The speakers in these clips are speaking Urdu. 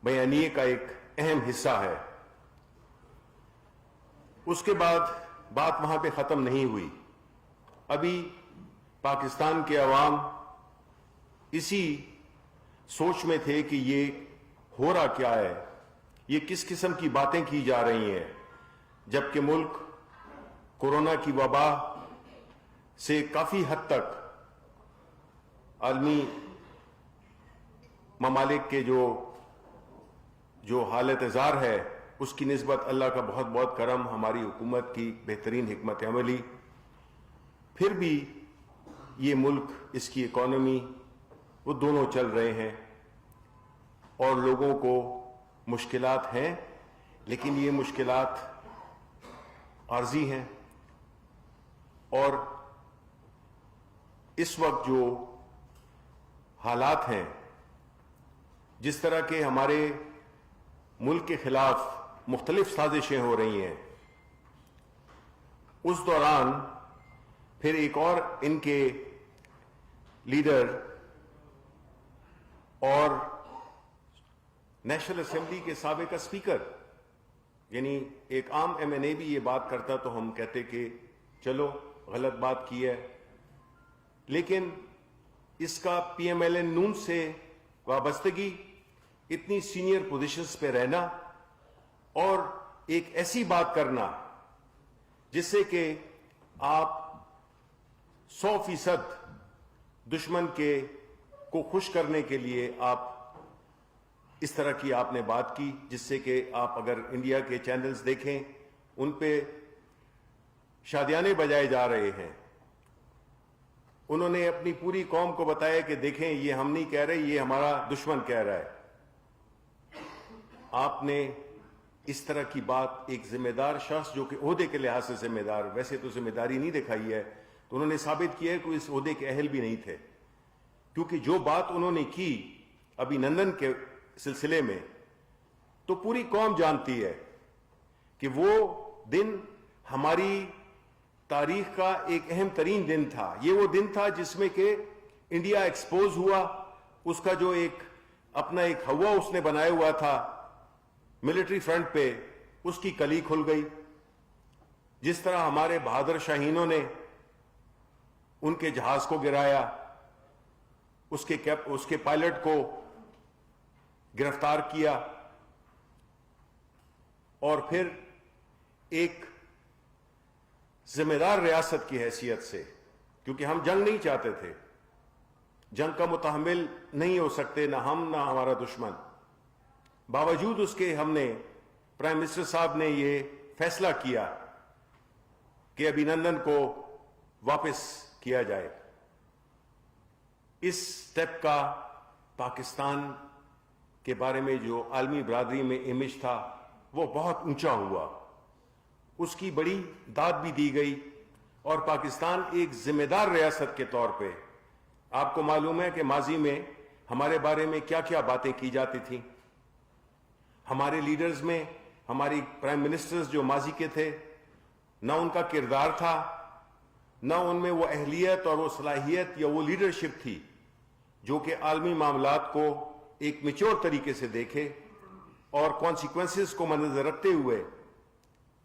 بیانیے کا ایک اہم حصہ ہے۔ اس کے بعد بات وہاں پہ ختم نہیں ہوئی۔ ابھی پاکستان کے عوام اسی سوچ میں تھے کہ یہ ہو رہا کیا ہے، یہ کس قسم کی باتیں کی جا رہی ہیں، جبکہ ملک کورونا کی وبا سے کافی حد تک عالمی ممالک کے جو حالت زار ہے اس کی نسبت اللہ کا بہت بہت کرم، ہماری حکومت کی بہترین حکمت عملی، پھر بھی یہ ملک، اس کی اکانومی، وہ دونوں چل رہے ہیں اور لوگوں کو مشکلات ہیں، لیکن یہ مشکلات عارضی ہیں۔ اور اس وقت جو حالات ہیں، جس طرح کے ہمارے ملک کے خلاف مختلف سازشیں ہو رہی ہیں، اس دوران پھر ایک اور ان کے لیڈر اور نیشنل اسمبلی کے سابق اسپیکر، یعنی ایک عام ایم این اے بھی یہ بات کرتا تو ہم کہتے کہ چلو غلط بات کی ہے، لیکن اس کا پی ایم ایل این نون سے وابستگی، اتنی سینئر پوزیشنز پہ رہنا اور ایک ایسی بات کرنا جس سے کہ آپ 100% دشمن کو خوش کرنے کے لیے آپ اس طرح کی آپ نے بات کی، جس سے کہ آپ اگر انڈیا کے چینلز دیکھیں ان پہ شادیانے بجائے جا رہے ہیں۔ انہوں نے اپنی پوری قوم کو بتایا کہ دیکھیں یہ ہم نہیں کہہ رہے، یہ ہمارا دشمن کہہ رہا ہے۔ آپ نے اس طرح کی بات ایک ذمہ دار شخص جو کہ عہدے کے لحاظ سے ذمہ دار، ویسے تو ذمہ داری نہیں دکھائی ہے، تو انہوں نے ثابت کیا ہے کہ اس عہدے کے اہل بھی نہیں تھے، کیونکہ جو بات انہوں نے کی ابھی نندن کے سلسلے میں، تو پوری قوم جانتی ہے کہ وہ دن ہماری تاریخ کا ایک اہم ترین دن تھا۔ یہ وہ دن تھا جس میں کہ انڈیا ایکسپوز ہوا، اس کا جو ایک اپنا ایک ہوا اس نے بنایا ہوا تھا ملٹری فرنٹ پہ، اس کی کلی کھل گئی۔ جس طرح ہمارے بہادر شاہینوں نے ان کے جہاز کو گرایا، اس کے پائلٹ کو گرفتار کیا، اور پھر ایک ذمہ دار ریاست کی حیثیت سے، کیونکہ ہم جنگ نہیں چاہتے تھے، جنگ کا متحمل نہیں ہو سکتے، نہ ہم نہ ہمارا دشمن، باوجود اس کے ہم نے، پرائم منسٹر صاحب نے یہ فیصلہ کیا کہ ابھینندن کو واپس کیا جائے۔ اس سٹیپ کا پاکستان کے بارے میں جو عالمی برادری میں امیج تھا وہ بہت اونچا ہوا، اس کی بڑی داد بھی دی گئی، اور پاکستان ایک ذمہ دار ریاست کے طور پہ، آپ کو معلوم ہے کہ ماضی میں ہمارے بارے میں کیا کیا باتیں کی جاتی تھیں، ہمارے لیڈرز میں، ہماری پرائم منسٹرز جو ماضی کے تھے، نہ ان کا کردار تھا، نہ ان میں وہ اہلیت اور وہ صلاحیت یا وہ لیڈرشپ تھی جو کہ عالمی معاملات کو ایک میچور طریقے سے دیکھے اور کانسیکوینسز کو مدنظر رکھتے ہوئے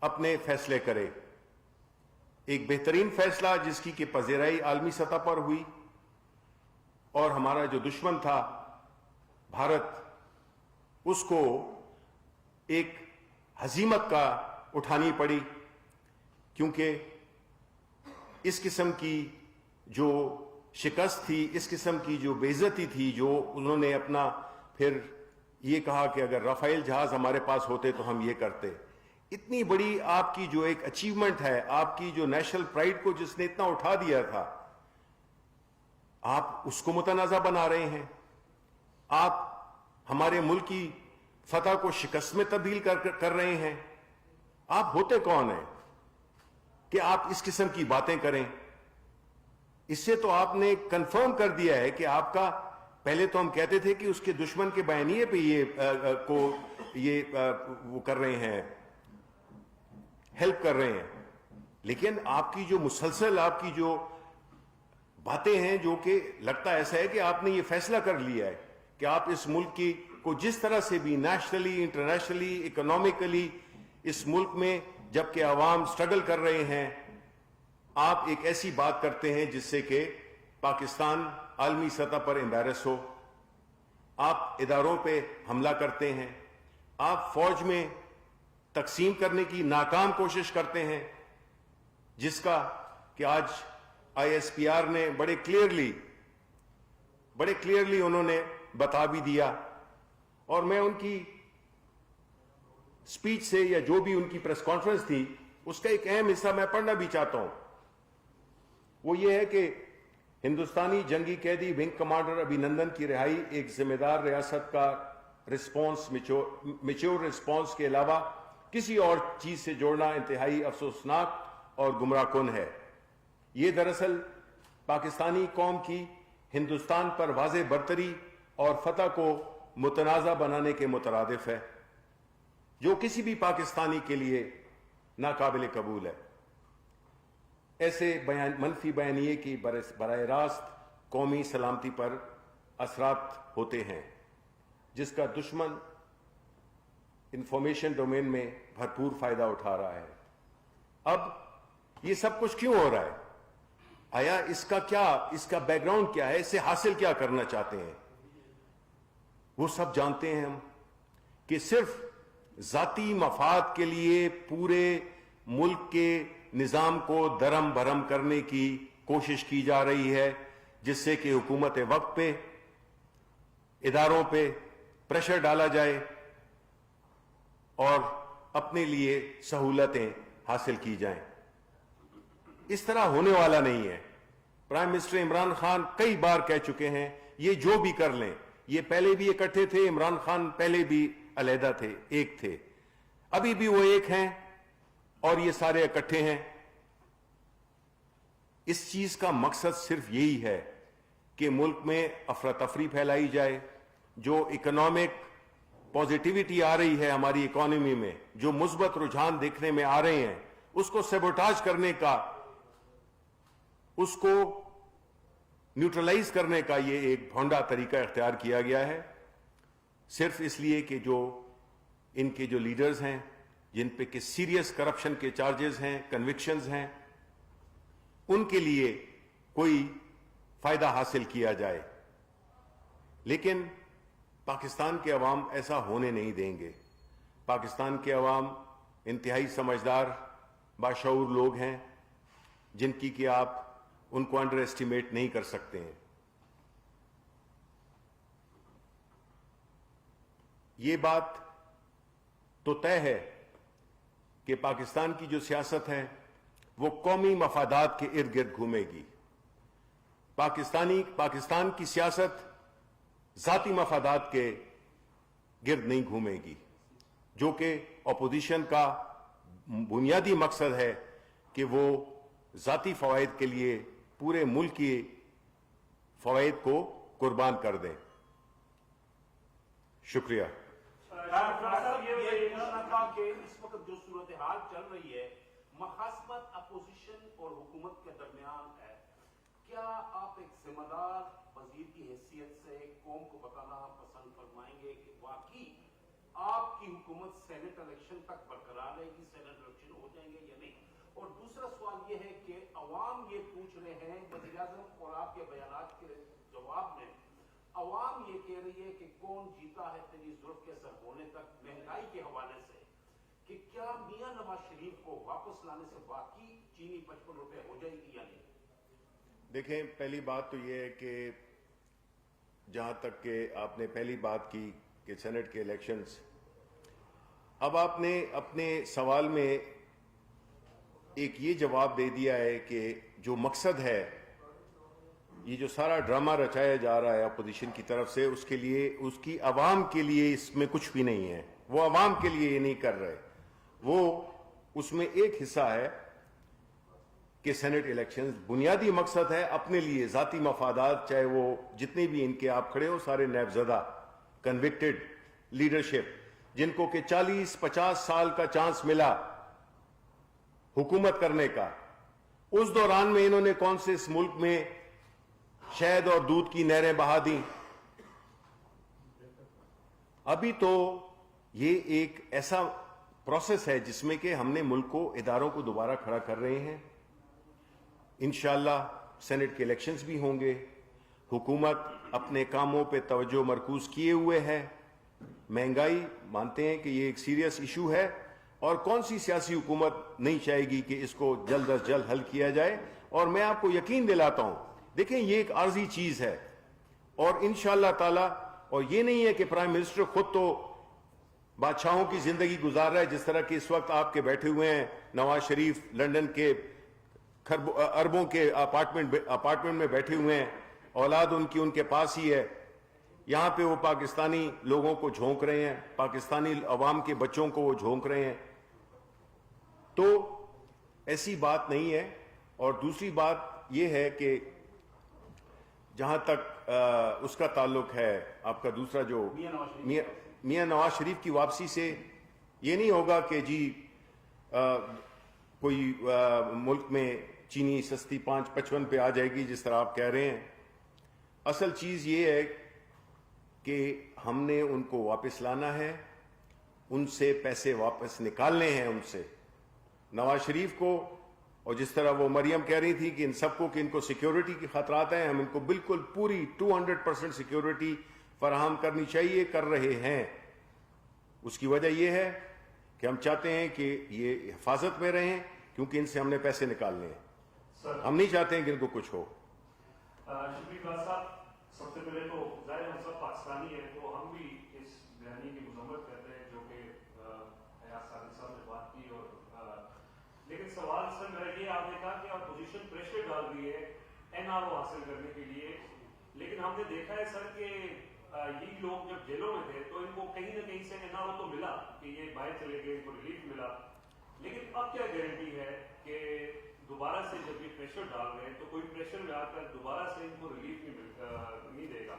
اپنے فیصلے کرے۔ ایک بہترین فیصلہ جس کی کہ پذیرائی عالمی سطح پر ہوئی، اور ہمارا جو دشمن تھا بھارت، اس کو ایک ہزیمت کا اٹھانی پڑی، کیونکہ اس قسم کی جو شکست تھی، اس قسم کی جو بے عزتی تھی، جو انہوں نے اپنا پھر یہ کہا کہ اگر رافیل جہاز ہمارے پاس ہوتے تو ہم یہ کرتے۔ اتنی بڑی آپ کی جو ایک اچیومنٹ ہے، آپ کی جو نیشنل پرائڈ کو جس نے اتنا اٹھا دیا تھا، آپ اس کو متنازع بنا رہے ہیں، آپ ہمارے ملک کی فتح کو شکست میں تبدیل کر رہے ہیں۔ آپ ہوتے کون ہیں کہ آپ اس قسم کی باتیں کریں؟ اس سے تو آپ نے کنفرم کر دیا ہے کہ آپ کا، پہلے تو ہم کہتے تھے کہ اس کے دشمن کے بیانیے پہ وہ کر رہے ہیں، ہیلپ کر رہے ہیں، لیکن آپ کی جو مسلسل آپ کی جو باتیں ہیں، جو کہ لگتا ایسا ہے کہ آپ نے یہ فیصلہ کر لیا ہے کہ آپ اس ملک کی کو جس طرح سے بھی نیشنلی انٹرنیشنلی اکنامکلی اس ملک میں جبکہ عوام سٹرگل کر رہے ہیں، آپ ایک ایسی بات کرتے ہیں جس سے کہ پاکستان عالمی سطح پر امبیرس ہو، آپ اداروں پہ حملہ کرتے ہیں، آپ فوج میں تقسیم کرنے کی ناکام کوشش کرتے ہیں، جس کا کہ آج آئی ایس پی آر نے بڑے کلیئرلی انہوں نے بتا بھی دیا، اور میں ان کی سپیچ سے یا جو بھی ان کی پریس کانفرنس تھی اس کا ایک اہم حصہ میں پڑھنا بھی چاہتا ہوں۔ وہ یہ ہے کہ ہندوستانی جنگی قیدی ونگ کمانڈر ابھینندن کی رہائی ایک ذمہ دار ریاست کا رسپانس میچور رسپانس کے علاوہ کسی اور چیز سے جوڑنا انتہائی افسوسناک اور گمراہ کن ہے۔ یہ دراصل پاکستانی قوم کی ہندوستان پر واضح برتری اور فتح کو متنازع بنانے کے مترادف ہے، جو کسی بھی پاکستانی کے لیے ناقابل قبول ہے۔ ایسے منفی بیانیے کی براہ راست قومی سلامتی پر اثرات ہوتے ہیں، جس کا دشمن انفارمیشن ڈومین میں بھرپور فائدہ اٹھا رہا ہے۔ اب یہ سب کچھ کیوں ہو رہا ہے؟ آیا اس کا بیک گراؤنڈ کیا ہے؟ اس سے حاصل کیا کرنا چاہتے ہیں؟ وہ سب جانتے ہیں ہم کہ صرف ذاتی مفاد کے لیے پورے ملک کے نظام کو درم بھرم کرنے کی کوشش کی جا رہی ہے، جس سے کہ حکومت وقت پہ اداروں پہ پریشر ڈالا جائے اور اپنے لیے سہولتیں حاصل کی جائیں۔ اس طرح ہونے والا نہیں ہے۔ پرائم منسٹر عمران خان کئی بار کہہ چکے ہیں یہ جو بھی کر لیں، یہ پہلے بھی اکٹھے تھے، عمران خان پہلے بھی علیحدہ تھے، ایک تھے، ابھی بھی وہ ایک ہیں اور یہ سارے اکٹھے ہیں۔ اس چیز کا مقصد صرف یہی ہے کہ ملک میں افراتفری پھیلائی جائے، جو اکنامک پازیٹیوٹی آ رہی ہے ہماری اکانومی میں، جو مثبت رجحان دیکھنے میں آ رہے ہیں، اس کو سیبوٹاج کرنے کا، اس کو نیوٹرلائز کرنے کا یہ ایک بھونڈا طریقہ اختیار کیا گیا ہے، صرف اس لیے کہ جو ان کے جو لیڈرز ہیں جن پہ کہ سیریس کرپشن کے چارجز ہیں، کنوکشنز ہیں، ان کے لیے کوئی فائدہ حاصل کیا جائے۔ لیکن پاکستان کے عوام ایسا ہونے نہیں دیں گے۔ پاکستان کے عوام انتہائی سمجھدار باشعور لوگ ہیں، جن کی کہ آپ ان کو انڈر ایسٹیمیٹ نہیں کر سکتے ہیں۔ یہ بات تو طے ہے کہ پاکستان کی جو سیاست ہے وہ قومی مفادات کے ارد گرد گھومے گی۔ پاکستان کی سیاست ذاتی مفادات کے گرد نہیں گھومے گی، جو کہ اپوزیشن کا بنیادی مقصد ہے کہ وہ ذاتی فوائد کے لیے پورے ملک کی فوائد کو قربان کر دیں۔ شکریہ۔ کہ اس وقت جو صورتحال چل رہی ہے، مخاصمت اپوزیشن اور حکومت کے درمیان ہے، کیا آپ ایک ذمہ دار وزیر کی حیثیت سے قوم کو بتانا پسند فرمائیں گے کہ واقعی آپ کی حکومت سینٹ الیکشن تک برقرار رہے گی، سینٹ الیکشن ہو جائیں گے یا نہیں؟ اور دوسرا سوال یہ ہے کہ عوام یہ پوچھ رہے ہیں، وزیر اعظم اور آپ کے بیانات کے جواب میں عوام یہ کہہ رہی ہے کہ کون جیتا ہے تیری ظلم کے سر ہونے تک، مہنگائی کے حوالے سے، کہ کیا میاں نواز شریف کو واپس لانے سے واقعی چینی 55 روپے ہو جائے گی یا نہیں؟ دیکھیں، پہلی بات تو یہ ہے کہ جہاں تک کہ آپ نے پہلی بات کی کہ سینٹ کے الیکشنز، اب آپ نے اپنے سوال میں ایک یہ جواب دے دیا ہے کہ جو مقصد ہے، یہ جو سارا ڈرامہ رچایا جا رہا ہے اپوزیشن کی طرف سے، اس کے لیے، اس کی عوام کے لیے اس میں کچھ بھی نہیں ہے۔ وہ عوام کے لیے یہ نہیں کر رہے، وہ اس میں ایک حصہ ہے کہ سینٹ الیکشنز بنیادی مقصد ہے اپنے لیے ذاتی مفادات، چاہے وہ جتنے بھی ان کے آپ کھڑے ہو، سارے نیب زدہ کنوکٹڈ لیڈرشپ، جن کو کہ 40-50 سال کا چانس ملا حکومت کرنے کا، اس دوران میں انہوں نے کون سے اس ملک میں شہد اور دودھ کی نہریں بہا دیں؟ ابھی تو یہ ایک ایسا پروسیس ہے جس میں کہ ہم نے ملک کو اداروں کو دوبارہ کھڑا کر رہے ہیں. انشاءاللہ سینٹ کے الیکشنز بھی ہوں گے. حکومت اپنے کاموں پہ توجہ مرکوز کیے ہوئے ہے. مہنگائی مانتے ہیں کہ یہ ایک سیریس ایشو ہے اور کون سی سیاسی حکومت نہیں چاہے گی کہ اس کو جلد از جلد حل کیا جائے. اور میں آپ کو یقین دلاتا ہوں, دیکھیں یہ ایک عارضی چیز ہے اور انشاءاللہ تعالی, اور یہ نہیں ہے کہ پرائم منسٹر خود تو بادشاہوں کی زندگی گزار رہا ہے جس طرح کہ اس وقت آپ کے بیٹھے ہوئے ہیں نواز شریف لنڈن کے اربوں کے اپارٹمنٹ میں بیٹھے ہوئے ہیں, اولاد ان کے پاس ہی ہے. یہاں پہ وہ پاکستانی لوگوں کو جھونک رہے ہیں, پاکستانی عوام کے بچوں کو وہ جھونک رہے ہیں. تو ایسی بات نہیں ہے. اور دوسری بات یہ ہے کہ جہاں تک اس کا تعلق ہے آپ کا دوسرا جو میاں نواز شریف کی واپسی سے, یہ نہیں ہوگا کہ جی کوئی ملک میں چینی سستی 5.55 پہ آ جائے گی جس طرح آپ کہہ رہے ہیں. اصل چیز یہ ہے کہ ہم نے ان کو واپس لانا ہے, ان سے پیسے واپس نکالنے ہیں ان سے. نواز شریف کو, اور جس طرح وہ مریم کہہ رہی تھی کہ ان سب کو کہ ان کو سیکیورٹی کی خطرات ہیں, ہم ان کو بالکل پوری 200% سیکیورٹی فراہم کرنی چاہیے, کر رہے ہیں. اس کی وجہ یہ ہے کہ ہم چاہتے ہیں کہ یہ حفاظت میں رہیں کیونکہ ان سے ہم نے پیسے نکالنے ہیں. ہم نہیں چاہتے ہیں کہ ان کو کچھ ہو. شبیر خان صاحب, سب سے پہلے تو ظاہر ہم سب پاکستانی ہیں تو ہم بھی اس بیانی کی مذمت کرتے ہیں جو کہ ایاز صادق صاحب نے بات کی. اور لیکن سوال سر میرا یہ, آپ نے کہا کہ اپوزیشن پریشر ڈال رہی ہے NRO حاصل کرنے کے لیے, لیکن ہم نے دیکھا ہے سر کہ یہ لوگ جب جیلوں میں تھے تو ان کو کہیں نہ کہیں سے NRO تو ملا کہ یہ باہر چلے گئے, ان کو ریلیف ملا. لیکن اب کیا گارنٹی ہے کہ دوبارہ سے جب یہ پریشر ڈال رہے ہیں تو کوئی پریشر میں آ کر دوبارہ سے ان کو ریلیف نہیں دے گا.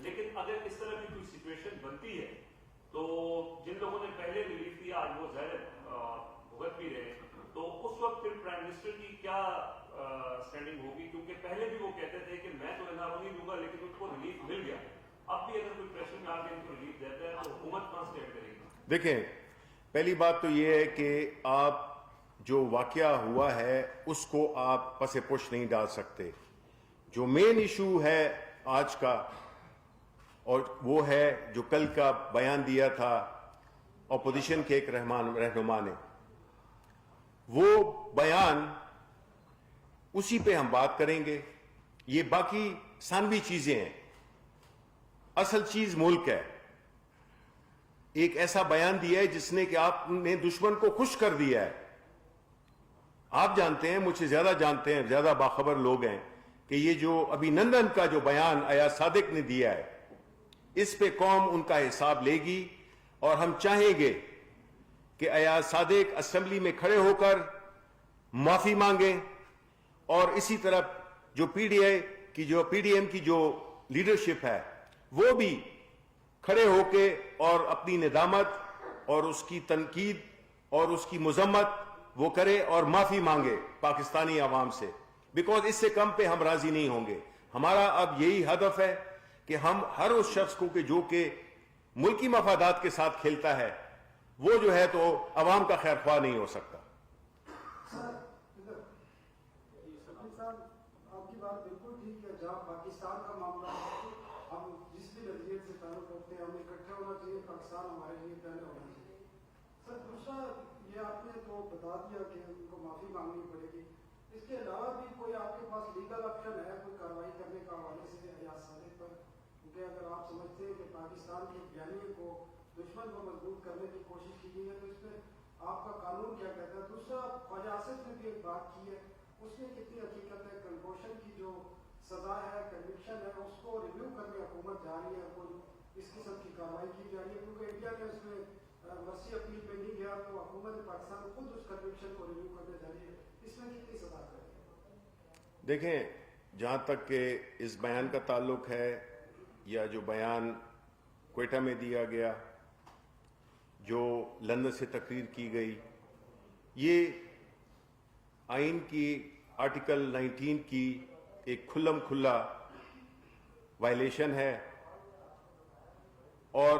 لیکن اگر اس طرح کی کوئی سچویشن بنتی ہے تو جن لوگوں نے پہلے ریلیف دیا آج وہ ظاہر بھگت بھی رہے, تو اس وقت پھر پرائم منسٹر کی کیا اسٹینڈنگ ہوگی؟ کیونکہ پہلے بھی وہ کہتے تھے کہ میں تو NRO نہیں دوں گا لیکن ان کو ریلیف مل گیا. اب بھی اگر کوئی پریشر میں آ کے ان کو ریلیف دیتا ہے تو حکومت کہاں اسٹینڈ کرے گی؟ دیکھیں, پہلی بات تو یہ ہے کہ آپ جو واقعہ ہوا ہے اس کو آپ پس پش نہیں ڈال سکتے. جو مین ایشو ہے آج کا, اور وہ ہے جو کل کا بیان دیا تھا اپوزیشن کے ایک رہنما نے, وہ بیان اسی پہ ہم بات کریں گے. یہ باقی ثانوی چیزیں ہیں, اصل چیز ملک ہے. ایک ایسا بیان دیا ہے جس نے کہ آپ نے دشمن کو خوش کر دیا ہے. آپ جانتے ہیں, مجھ سے زیادہ جانتے ہیں, زیادہ باخبر لوگ ہیں کہ یہ جو ابھی نندن کا جو بیان ایاز صادق نے دیا ہے اس پہ قوم ان کا حساب لے گی. اور ہم چاہیں گے کہ ایاز صادق اسمبلی میں کھڑے ہو کر معافی مانگیں, اور اسی طرح جو پی ڈی ایم کی جو لیڈرشپ ہے وہ بھی کھڑے ہو کے اور اپنی ندامت اور اس کی تنقید اور اس کی مذمت وہ کرے اور معافی مانگے پاکستانی عوام سے, بیکاز اس سے کم پہ ہم راضی نہیں ہوں گے. ہمارا اب یہی ہدف ہے کہ ہم ہر اس شخص کو کہ جو کہ ملکی مفادات کے ساتھ کھیلتا ہے وہ جو ہے تو عوام کا خیر خواہ نہیں ہو سکتا. آپ کی بات بالکل ٹھیک ہے. جہاں پاکستان کا معاملہ ہے, ہم جس بھی نظریے سے تعلق رکھتے ہیں ہمیں اکٹھا ہونا چاہیے, پاکستان ہمارے لیے پہلے ہونا چاہیے. سر دوسرا یہ آپ نے تو بتا دیا کہ ان کو معافی مانگنی پڑے گی, اس کے علاوہ بھی کوئی آپ کے پاس لیگل آپشن ہے کوئی کارروائی کرنے کا حوالے سے ایاز صادق پر؟ کیونکہ اگر آپ سمجھتے ہیں کہ پاکستان کے بیانیے کو دشمن کو مضبوط کرنے کی کوشش کی گئی ہے تو اس میں آپ کا قانون کیا کہتا ہے؟ دوسرا خواجہ آصف نے بھی ایک بات کی ہے, اس میں کتنی حقیقت ہے؟ کنکوشن کی جو سزا ہے, کنوکشن ہے, اس کو ریویو کرنے حکومت جا رہی ہے, کوئی اس قسم کی کارروائی کی جا رہی ہے؟ کیونکہ انڈیا نے اس میں مرسی اپیل پہ نہیں گیا تو حکومت پاکستان خود اس کنوکشن کو ریویو کرنے جا رہی ہے, اس میں کتنی سزا کرے گی؟ دیکھیں, جہاں تک کہ اس بیان کا تعلق ہے یا جو بیان کوئٹہ میں دیا گیا, جو لندن سے تقریر کی گئی, یہ آئین کی آرٹیکل 19 کی ایک کھلم کھلا وائلیشن ہے. اور